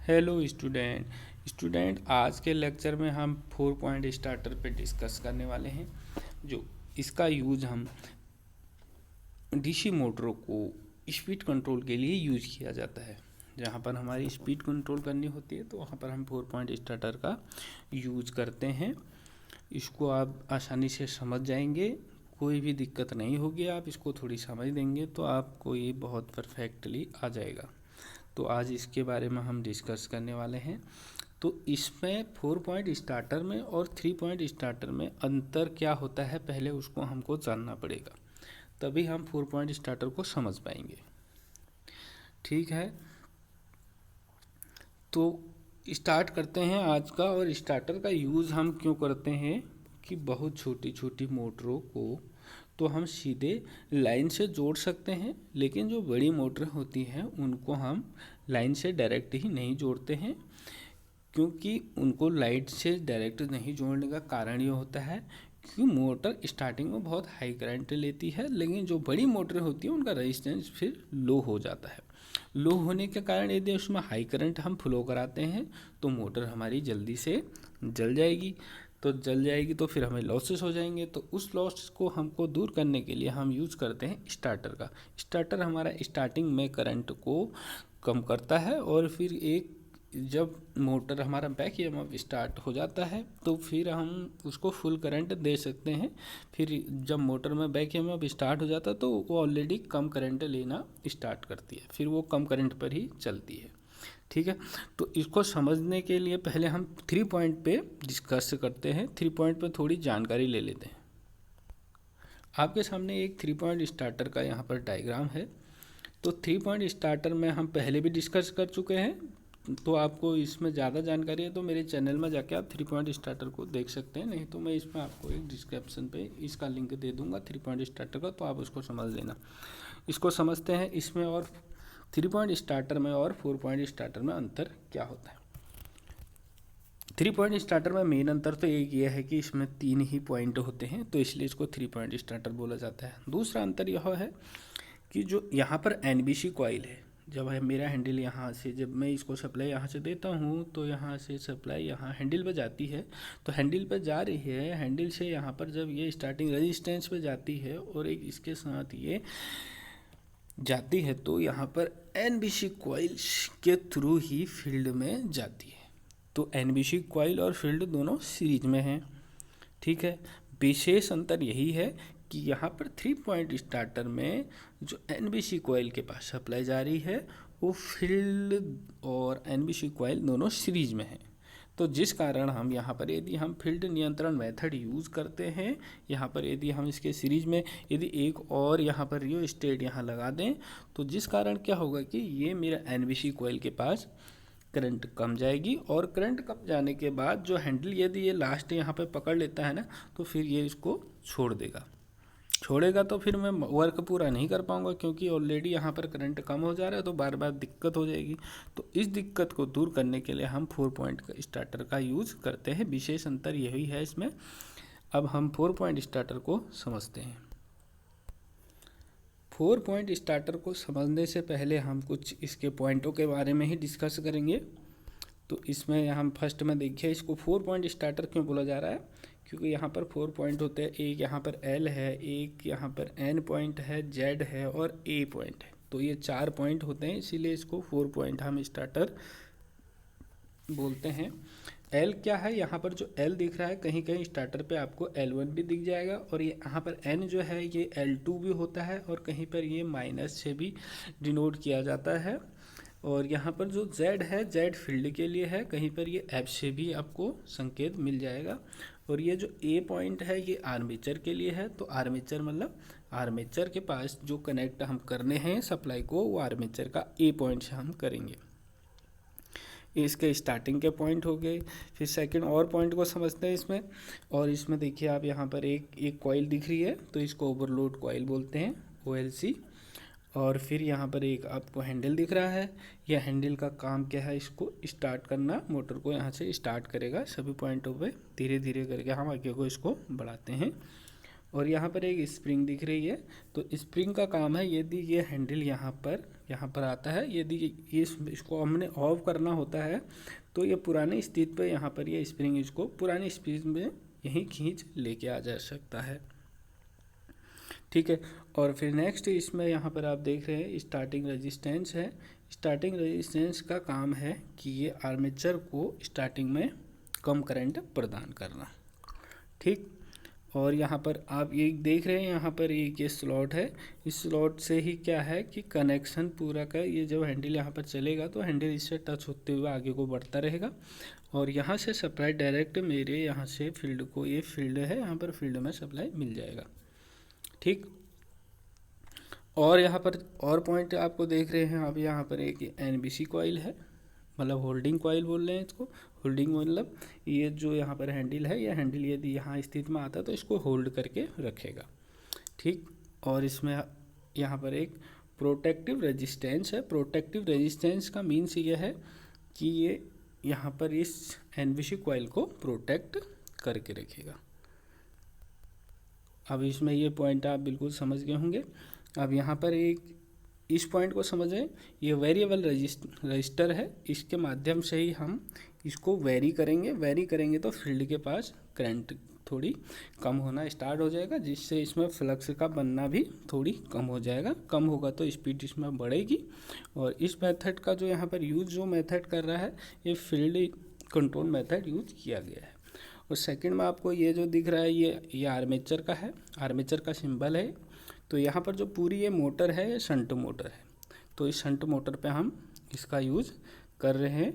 Hello student आज के lecture में हम 4 पॉइंट स्टार्टर पे डिस्कस करने वाले हैं। जो इसका यूज़ हम डीसी मोटरों को स्पीड कंट्रोल के लिए यूज़ किया जाता है। जहाँ पर हमारी स्पीड कंट्रोल करनी होती है तो वहाँ पर हम 4 पॉइंट स्टार्टर का यूज़ करते हैं। इसको आप आसानी से समझ जाएंगे, कोई भी दिक्कत नहीं होगी। आप इसको थोड़ी समझ देंगे तो आपको ये बहुत परफेक्टली आ जाएगा। तो आज इसके बारे में हम डिस्कस करने वाले हैं। तो इसमें 4 पॉइंट स्टार्टर में और 3 पॉइंट स्टार्टर में अंतर क्या होता है, पहले उसको हमको जानना पड़ेगा, तभी हम 4 पॉइंट स्टार्टर को समझ पाएंगे। ठीक है, तो स्टार्ट करते हैं आज का। और स्टार्टर का यूज़ हम क्यों करते हैं कि बहुत छोटी छोटी मोटरों को तो हम सीधे लाइन से जोड़ सकते हैं, लेकिन जो बड़ी मोटर होती हैं उनको हम लाइन से डायरेक्ट ही नहीं जोड़ते हैं। क्योंकि उनको लाइट से डायरेक्ट नहीं जोड़ने का कारण ये होता है कि मोटर स्टार्टिंग में बहुत हाई करंट लेती है, लेकिन जो बड़ी मोटर होती है उनका रेजिस्टेंस फिर लो हो जाता है। लो होने के कारण यदि उसमें हाई करंट हम फ्लो कराते हैं तो मोटर हमारी जल्दी से जल जाएगी। तो जल जाएगी तो फिर हमें लॉसेस हो जाएंगे। तो उस लॉस को हमको दूर करने के लिए हम यूज़ करते हैं स्टार्टर का। स्टार्टर हमारा स्टार्टिंग में करंट को कम करता है और फिर एक जब मोटर हमारा बैक ईएमएफ स्टार्ट हो जाता है तो फिर हम उसको फुल करंट दे सकते हैं। फिर जब मोटर में बैक ईएमएफ स्टार्ट हो जाता है तो वो ऑलरेडी कम करंट लेना स्टार्ट करती है, फिर वो कम करंट पर ही चलती है। ठीक है, तो इसको समझने के लिए पहले हम 3 पॉइंट पे डिस्कस करते हैं। 3 पॉइंट पे थोड़ी जानकारी ले लेते हैं। आपके सामने एक 3 पॉइंट स्टार्टर का यहाँ पर डायग्राम है। तो 3 पॉइंट स्टार्टर में हम पहले भी डिस्कस कर चुके हैं, तो आपको इसमें ज़्यादा जानकारी है तो मेरे चैनल में जाके आप 3 पॉइंट स्टार्टर को देख सकते हैं। नहीं तो मैं इसमें आपको एक डिस्क्रिप्शन पे इसका लिंक दे दूंगा 3 पॉइंट स्टार्टर का, तो आप उसको समझ लेना। इसको समझते हैं इसमें और 3 पॉइंट स्टार्टर में और 4 पॉइंट स्टार्टर में अंतर क्या होता है। 3 पॉइंट स्टार्टर में मेन अंतर तो एक ये है कि इसमें 3 ही पॉइंट होते हैं, तो इसलिए इसको 3 पॉइंट स्टार्टर बोला जाता है। दूसरा अंतर यह है कि जो यहाँ पर एनबीसी कॉइल है, जब है मेरा हैंडल यहाँ से, जब मैं इसको सप्लाई यहाँ से देता हूँ तो यहाँ से सप्लाई यहाँ हैंडल पर जाती है, तो हैंडल पर जा रही है। हैंडल से यहाँ पर जब ये स्टार्टिंग रेजिस्टेंस पे जाती है और एक इसके साथ ये जाती है तो यहाँ पर एनबीसी कॉइल के थ्रू ही फील्ड में जाती है। तो एनबीसी कॉइल और फील्ड दोनों सीरीज में हैं। ठीक है, विशेष अंतर यही है कि यहाँ पर 3 पॉइंट स्टार्टर में जो एनबीसी कॉइल के पास सप्लाई जा रही है वो फील्ड और एनबीसी कॉइल दोनों सीरीज में है। तो जिस कारण हम यहाँ पर यदि हम फील्ड नियंत्रण मेथड यूज़ करते हैं, यहाँ पर यदि हम इसके सीरीज में यदि एक और यहाँ पर रियो स्टेट यहाँ लगा दें तो जिस कारण क्या होगा कि ये मेरा एनबीसी कॉइल के पास करंट कम जाएगी। और करंट कम जाने के बाद जो हैंडल यदि ये लास्ट यहाँ पे पकड़ लेता है ना, तो फिर ये इसको छोड़ेगा तो फिर मैं वर्क पूरा नहीं कर पाऊँगा, क्योंकि ऑलरेडी यहाँ पर करंट कम हो जा रहा है तो बार बार दिक्कत हो जाएगी। तो इस दिक्कत को दूर करने के लिए हम 4 पॉइंट का स्टार्टर का यूज़ करते हैं। विशेष अंतर यही है इसमें। अब हम 4 पॉइंट स्टार्टर को समझते हैं। 4 पॉइंट स्टार्टर को समझने से पहले हम कुछ इसके पॉइंटों के बारे में ही डिस्कस करेंगे। तो इसमें हम फर्स्ट में देखिए इसको 4 पॉइंट स्टार्टर क्यों बोला जा रहा है, क्योंकि यहाँ पर 4 पॉइंट होते हैं। एक यहाँ पर एल है, एक यहाँ पर एन पॉइंट है, जेड है और ए पॉइंट है। तो ये 4 पॉइंट होते हैं, इसीलिए इसको 4 पॉइंट हम स्टार्टर बोलते हैं। एल क्या है, यहाँ पर जो एल दिख रहा है कहीं कहीं स्टार्टर पे आपको L1 भी दिख जाएगा, और ये यहाँ पर एन जो है ये L2 भी होता है, और कहीं पर ये माइनस से भी डिनोट किया जाता है। और यहाँ पर जो Z है, Z फील्ड के लिए है, कहीं पर ये F से भी आपको संकेत मिल जाएगा। और ये जो A पॉइंट है ये आर्मेचर के लिए है। तो आर्मेचर मतलब आर्मेचर के पास जो कनेक्ट हम करने हैं सप्लाई को, वो आर्मेचर का A पॉइंट से हम करेंगे। इसके स्टार्टिंग के पॉइंट हो गए। फिर सेकंड और पॉइंट को समझते हैं इसमें। और इसमें देखिए आप यहाँ पर एक कॉइल दिख रही है, तो इसको ओवरलोड कॉइल बोलते हैं, OLC। और फिर यहाँ पर एक आपको हैंडल दिख रहा है। यह हैंडल का काम क्या है, इसको स्टार्ट करना, मोटर को यहाँ से स्टार्ट करेगा। सभी पॉइंटों पे धीरे धीरे करके हम आगे को इसको बढ़ाते हैं। और यहाँ पर एक स्प्रिंग दिख रही है, तो स्प्रिंग का काम है यदि ये हैंडल यहाँ पर यहाँ पर आता है। यदि इसको हमने ऑफ करना होता है तो ये पुरानी स्थिति पे यहाँ पर ये स्प्रिंग इसको पुरानी स्थिति में यहीं खींच लेके आ जा सकता है। ठीक है। और फिर नेक्स्ट इसमें यहाँ पर आप देख रहे हैं स्टार्टिंग रेजिस्टेंस है। स्टार्टिंग रेजिस्टेंस का काम है कि ये आर्मेचर को स्टार्टिंग में कम करंट प्रदान करना। ठीक। और यहाँ पर आप ये देख रहे हैं, यहाँ पर ये स्लॉट है। इस स्लॉट से ही क्या है कि कनेक्शन पूरा का ये जब हैंडल यहाँ पर चलेगा तो हैंडल इससे टच होते हुए आगे को बढ़ता रहेगा और यहाँ से सप्लाई डायरेक्ट मेरे यहाँ से फील्ड को, ये फील्ड है यहाँ पर, फील्ड में सप्लाई मिल जाएगा। ठीक। और यहाँ पर और पॉइंट आपको देख रहे हैं आप, यहाँ पर एक NBC कॉइल है, मतलब होल्डिंग कॉइल बोल रहे हैं इसको। होल्डिंग मतलब ये जो यहाँ पर हैंडल है, ये हैंडल यदि यहाँ स्थिति में आता है तो इसको होल्ड करके रखेगा। ठीक। और इसमें यहाँ पर एक प्रोटेक्टिव रेजिस्टेंस है। प्रोटेक्टिव रेजिस्टेंस का मीन्स ये है कि ये यहाँ पर इस NBC कॉइल को प्रोटेक्ट करके रखेगा। अब इसमें ये पॉइंट आप बिल्कुल समझ गए होंगे। अब यहाँ पर एक इस पॉइंट को समझें, ये वेरिएबल रजिस्टर है, इसके माध्यम से ही हम इसको वेरी करेंगे तो फील्ड के पास करंट थोड़ी कम होना स्टार्ट हो जाएगा, जिससे इसमें फ्लक्स का बनना भी थोड़ी कम हो जाएगा। कम होगा तो स्पीड इसमें बढ़ेगी। और इस मेथड का जो यहाँ पर यूज़ जो मेथड कर रहा है, ये फील्ड कंट्रोल मेथड यूज किया गया है। और सेकंड में आपको ये जो दिख रहा है, ये आर्मेचर का है, आर्मेचर का सिंबल है। तो यहाँ पर जो पूरी ये मोटर है, ये शंट मोटर है। तो इस शंट मोटर पे हम इसका यूज़ कर रहे हैं।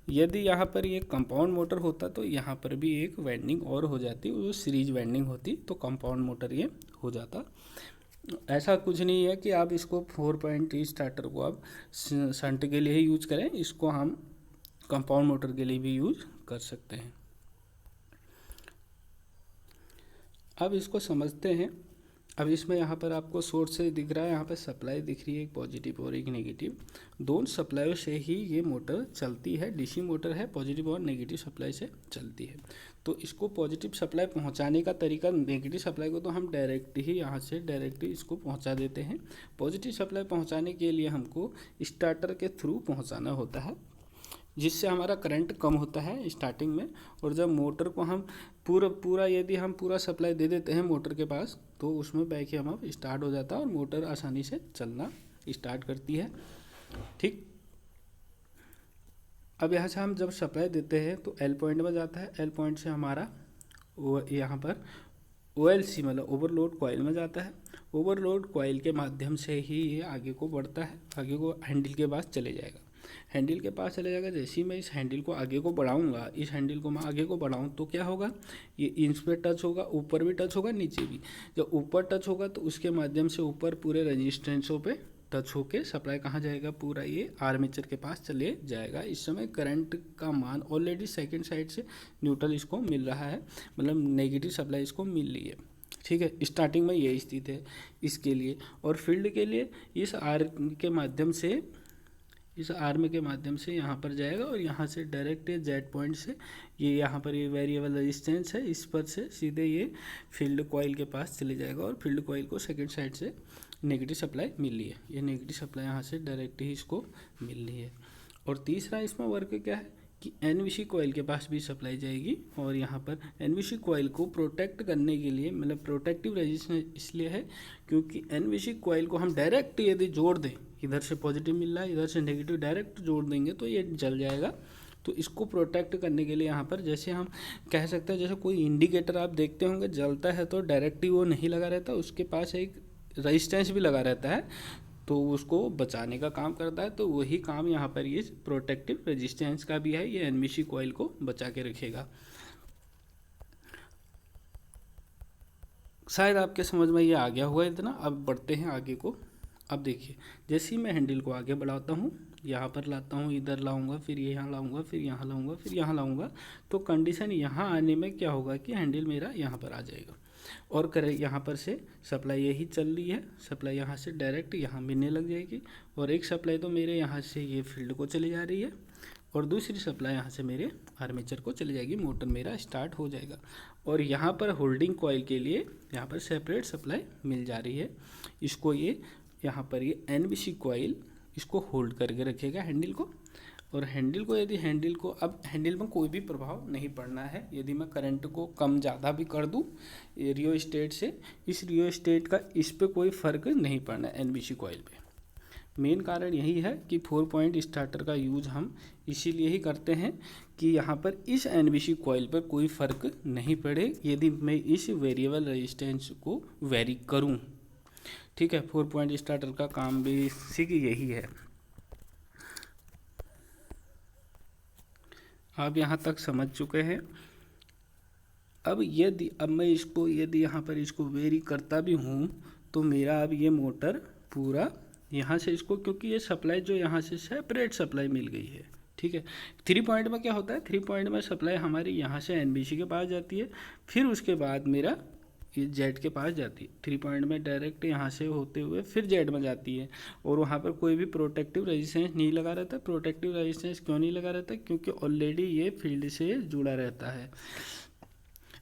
यदि यहाँ पर ये कंपाउंड मोटर होता तो यहाँ पर भी एक वाइंडिंग और हो जाती, वो सीरीज वाइंडिंग होती तो कंपाउंड मोटर ये हो जाता। ऐसा कुछ नहीं है कि आप इसको 4.3 स्टार्टर को आप शंट के लिए ही यूज करें, इसको हम कंपाउंड मोटर के लिए भी यूज कर सकते हैं। अब इसको समझते हैं। अब इसमें यहाँ पर आपको सोर्स से दिख रहा है, यहाँ पर सप्लाई दिख रही है, एक पॉजिटिव और एक नेगेटिव। दोनों सप्लाईयों से ही ये मोटर चलती है। डीसी मोटर है, पॉजिटिव और नेगेटिव सप्लाई से चलती है। तो इसको पॉजिटिव सप्लाई पहुँचाने का तरीका, नेगेटिव सप्लाई को तो हम डायरेक्ट ही यहाँ से डायरेक्ट इसको पहुँचा देते हैं। पॉजिटिव सप्लाई पहुँचाने के लिए हमको स्टार्टर के थ्रू पहुँचाना होता है, जिससे हमारा करंट कम होता है स्टार्टिंग में। और जब मोटर को हम पूरा यदि हम पूरा सप्लाई दे देते हैं मोटर के पास, तो उसमें बैक हम अब स्टार्ट हो जाता है और मोटर आसानी से चलना स्टार्ट करती है। ठीक। अब यहाँ से हम जब सप्लाई देते हैं तो L पॉइंट में जाता है। L पॉइंट से हमारा यहाँ पर OLC मतलब ओवरलोड कॉइल में जाता है। ओवरलोड कॉइल के माध्यम से ही ये आगे को बढ़ता है, आगे को हैंडल के पास चले जाएगा। हैंडल के पास चले जाएगा। जैसे ही मैं इस हैंडल को आगे को बढ़ाऊंगा, इस हैंडल को मैं आगे को बढ़ाऊं तो क्या होगा, ये इंच पे टच होगा, ऊपर भी टच होगा, नीचे भी। जब ऊपर टच होगा तो उसके माध्यम से ऊपर पूरे रेजिस्टेंसों पे टच होके सप्लाई कहाँ जाएगा, पूरा ये आर्मेचर के पास चले जाएगा। इस समय करंट का मान ऑलरेडी सेकेंड साइड से न्यूट्रल इसको मिल रहा है, मतलब नेगेटिव सप्लाई इसको मिल रही है। ठीक है। स्टार्टिंग में ये स्थिति है इसके लिए। और फील्ड के लिए इस आर्म के माध्यम से यहाँ पर जाएगा और यहाँ से डायरेक्ट जेड पॉइंट से ये यहाँ पर ये वेरिएबल रेजिस्टेंस है, इस पर से सीधे ये फील्ड कॉइल के पास चले जाएगा। और फील्ड कॉइल को सेकंड साइड से नेगेटिव सप्लाई मिल रही है, ये नेगेटिव सप्लाई यहाँ से डायरेक्ट ही इसको मिल रही है। और तीसरा इसमें वर्क क्या है कि NBC कॉइल के पास भी सप्लाई जाएगी। और यहाँ पर NBC कॉइल को प्रोटेक्ट करने के लिए, मतलब प्रोटेक्टिव रेजिस्टेंस इसलिए है क्योंकि NBC कॉइल को हम डायरेक्ट यदि जोड़ दें, इधर से पॉजिटिव मिल रहा है, इधर से नेगेटिव, डायरेक्ट जोड़ देंगे तो ये जल जाएगा। तो इसको प्रोटेक्ट करने के लिए यहाँ पर जैसे हम कह सकते हैं, जैसे कोई इंडिकेटर आप देखते होंगे जलता है तो डायरेक्ट ही वो नहीं लगा रहता, उसके पास एक रेजिस्टेंस भी लगा रहता है, तो उसको बचाने का काम करता है। तो वही काम यहाँ पर ये प्रोटेक्टिव रेजिस्टेंस का भी है, ये NBC कॉइल को बचा के रखेगा। शायद आपके समझ में ये आ गया होगा इतना। अब बढ़ते हैं आगे को। अब देखिए, जैसे ही मैं हैंडल को आगे बढ़ाता हूँ, यहाँ पर लाता हूँ, इधर लाऊंगा, फिर यहाँ लाऊंगा, फिर यहाँ लाऊंगा, फिर यहाँ लाऊंगा, तो कंडीशन यहाँ आने में क्या होगा कि हैंडल मेरा यहाँ पर आ जाएगा। और यहाँ पर से सप्लाई यही चल रही है, सप्लाई यहाँ से डायरेक्ट यहाँ मिलने लग जाएगी। और एक सप्लाई तो मेरे यहाँ से ये फील्ड को चली जा रही है और दूसरी सप्लाई यहाँ से मेरे आर्मेचर को चली जाएगी, मोटर मेरा स्टार्ट हो जाएगा। और यहाँ पर होल्डिंग कॉइल के लिए यहाँ पर सेपरेट सप्लाई मिल जा रही है। इसको ये यहाँ पर ये NBC कॉइल इसको होल्ड करके रखेगा हैंडल को। और हैंडल को यदि अब हैंडल में कोई भी प्रभाव नहीं पड़ना है। यदि मैं करंट को कम ज़्यादा भी कर दूँ रियोस्टेट से, इस रियोस्टेट का इस पे कोई फ़र्क नहीं पड़ना है एनबीसी कॉइल पे। मेन कारण यही है कि 4 पॉइंट स्टार्टर का यूज हम इसीलिए ही करते हैं कि यहाँ पर इस एनबीसी कॉइल पर कोई फ़र्क नहीं पड़े यदि मैं इस वेरिएबल रेजिस्टेंस को वेरी करूँ। ठीक है, 4 पॉइंट स्टार्टर का काम बेसिक यही है। आप यहाँ तक समझ चुके हैं। अब मैं इसको यदि यहाँ पर इसको वेरी करता भी हूँ तो मेरा अब ये मोटर पूरा यहाँ से इसको, क्योंकि ये सप्लाई जो यहाँ से सेपरेट सप्लाई मिल गई है। ठीक है, 3 पॉइंट में क्या होता है, 3 पॉइंट में सप्लाई हमारी यहाँ से एनबीसी के पास जाती है, फिर उसके बाद मेरा ये जेड के पास जाती है। 3 पॉइंट में डायरेक्ट यहाँ से होते हुए फिर जेड में जाती है, और वहाँ पर कोई भी प्रोटेक्टिव रेजिस्टेंस नहीं लगा रहता। प्रोटेक्टिव रेजिस्टेंस क्यों नहीं लगा रहता, क्योंकि ऑलरेडी ये फील्ड से जुड़ा रहता है।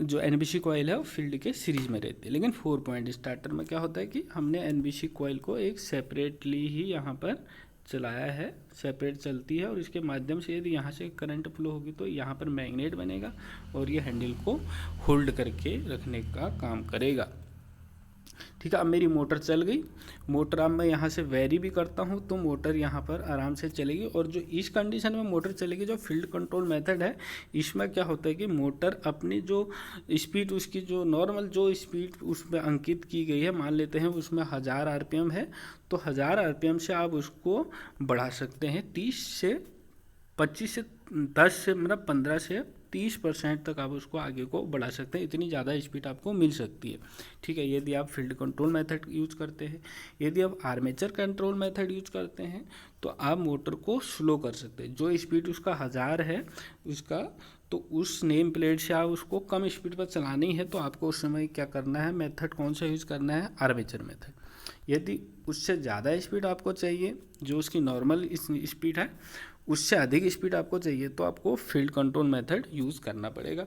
जो एनबीसी कॉइल है वो फील्ड के सीरीज में रहती है। लेकिन 4 पॉइंट स्टार्टर में क्या होता है कि हमने एनबीसी कॉइल को एक सेपरेटली ही यहाँ पर चलाया है, सेपरेट चलती है, और इसके माध्यम से यदि यहाँ से करंट फ्लो होगी तो यहाँ पर मैग्नेट बनेगा और ये हैंडल को होल्ड करके रखने का काम करेगा। ठीक है, अब मेरी मोटर चल गई। मोटर अब मैं यहाँ से वेरी भी करता हूँ तो मोटर यहाँ पर आराम से चलेगी। और जो इस कंडीशन में मोटर चलेगी, जो फील्ड कंट्रोल मेथड है, इसमें क्या होता है कि मोटर अपनी जो स्पीड, उसकी जो नॉर्मल जो स्पीड उसमें अंकित की गई है, मान लेते हैं उसमें 1000 आरपीएम है, तो 1000 आरपीएम से आप उसको बढ़ा सकते हैं 30 से 25 से 10 से मतलब 15 से 30% तक आप उसको आगे को बढ़ा सकते हैं। इतनी ज़्यादा स्पीड आपको मिल सकती है। ठीक है, यदि आप फील्ड कंट्रोल मेथड यूज करते हैं। यदि आप आर्मेचर कंट्रोल मेथड यूज करते हैं तो आप मोटर को स्लो कर सकते हैं। जो स्पीड उसका 1000 है उसका, तो उस नेम प्लेट से आप उसको कम स्पीड पर चलानी है, तो आपको उस समय क्या करना है, मेथड कौन सा यूज़ करना है, आर्मेचर मेथड। यदि उससे ज़्यादा स्पीड आपको चाहिए, जो उसकी नॉर्मल स्पीड है उससे अधिक स्पीड आपको चाहिए, तो आपको फील्ड कंट्रोल मेथड यूज़ करना पड़ेगा।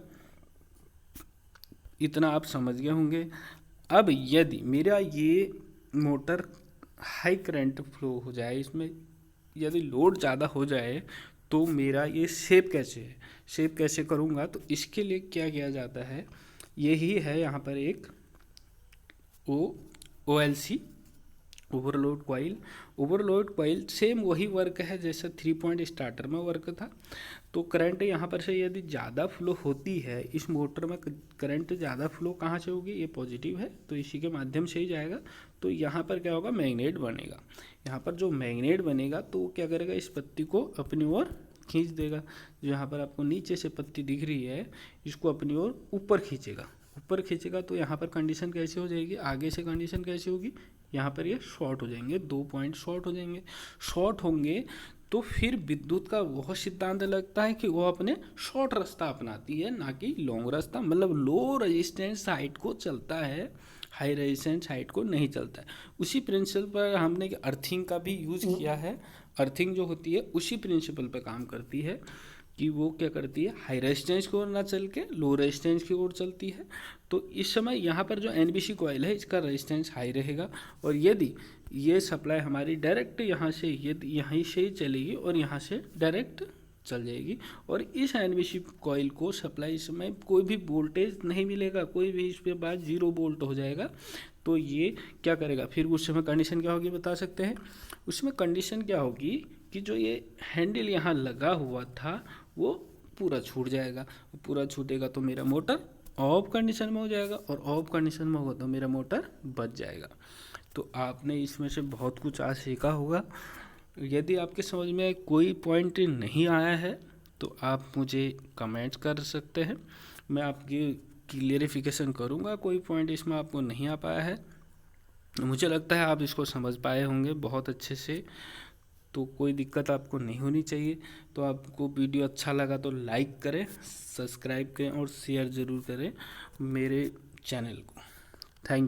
इतना आप समझ गए होंगे। अब यदि मेरा ये मोटर हाई करंट फ्लो हो जाए, इसमें यदि लोड ज़्यादा हो जाए, तो मेरा ये शेप कैसे है, शेप कैसे करूँगा, तो इसके लिए क्या किया जाता है, यही है यहाँ पर एक OLC overload coil. Overload coil same वही वर्क है जैसा 3 पॉइंट स्टार्टर में वर्क था। तो करंट यहाँ पर से यदि ज़्यादा फ्लो होती है, इस मोटर में करंट ज़्यादा फ्लो कहाँ से होगी, ये पॉजिटिव है तो इसी के माध्यम से ही जाएगा। तो यहाँ पर क्या होगा, मैग्नेट बनेगा। यहाँ पर जो मैग्नेट बनेगा तो वो क्या करेगा, इस पत्ती को अपनी ओर खींच देगा। जो यहाँ पर आपको नीचे से पत्ती दिख रही है, इसको अपनी ओर ऊपर खींचेगा। ऊपर खींचेगा तो यहाँ पर कंडीशन कैसी हो जाएगी, आगे से कंडीशन कैसी होगी, यहाँ पर ये शॉर्ट हो जाएंगे, 2 पॉइंट शॉर्ट हो जाएंगे। शॉर्ट होंगे तो फिर विद्युत का वह सिद्धांत लगता है कि वो अपने शॉर्ट रास्ता अपनाती है, ना कि लॉन्ग रास्ता। मतलब लो रेजिस्टेंस साइड को चलता है, हाई रेजिस्टेंस साइड को नहीं चलता है। उसी प्रिंसिपल पर हमने अर्थिंग का भी यूज़ किया है। अर्थिंग जो होती है उसी प्रिंसिपल पर काम करती है कि वो क्या करती है, हाई रेजिस्टेंस की ओर ना चल के लो रेजिस्टेंस की ओर चलती है। तो इस समय यहाँ पर जो एनबीसी कॉइल है इसका रेजिस्टेंस हाई रहेगा, और यदि ये सप्लाई हमारी डायरेक्ट यहाँ से यहीं से ही चलेगी और यहाँ से डायरेक्ट चल जाएगी, और इस एनबीसी कॉइल को सप्लाई इस समय कोई भी वोल्टेज नहीं मिलेगा, कोई भी इस पे बाद 0 वोल्ट हो जाएगा। तो ये क्या करेगा, फिर उस समय कंडीशन क्या होगी बता सकते हैं। उसमें कंडीशन क्या होगी कि जो ये हैंडल यहाँ लगा हुआ था वो पूरा छूट जाएगा। पूरा छूटेगा तो मेरा मोटर ऑफ कंडीशन में हो जाएगा, और ऑफ कंडीशन में होगा तो मेरा मोटर बच जाएगा। तो आपने इसमें से बहुत कुछ आज सीखा होगा। यदि आपके समझ में कोई पॉइंट नहीं आया है तो आप मुझे कमेंट्स कर सकते हैं, मैं आपकी क्लियरिफिकेशन करूँगा। कोई पॉइंट इसमें आपको नहीं आ पाया है, मुझे लगता है आप इसको समझ पाए होंगे बहुत अच्छे से, तो कोई दिक्कत आपको नहीं होनी चाहिए। तो आपको वीडियो अच्छा लगा तो लाइक करें, सब्सक्राइब करें और शेयर ज़रूर करें मेरे चैनल को। थैंक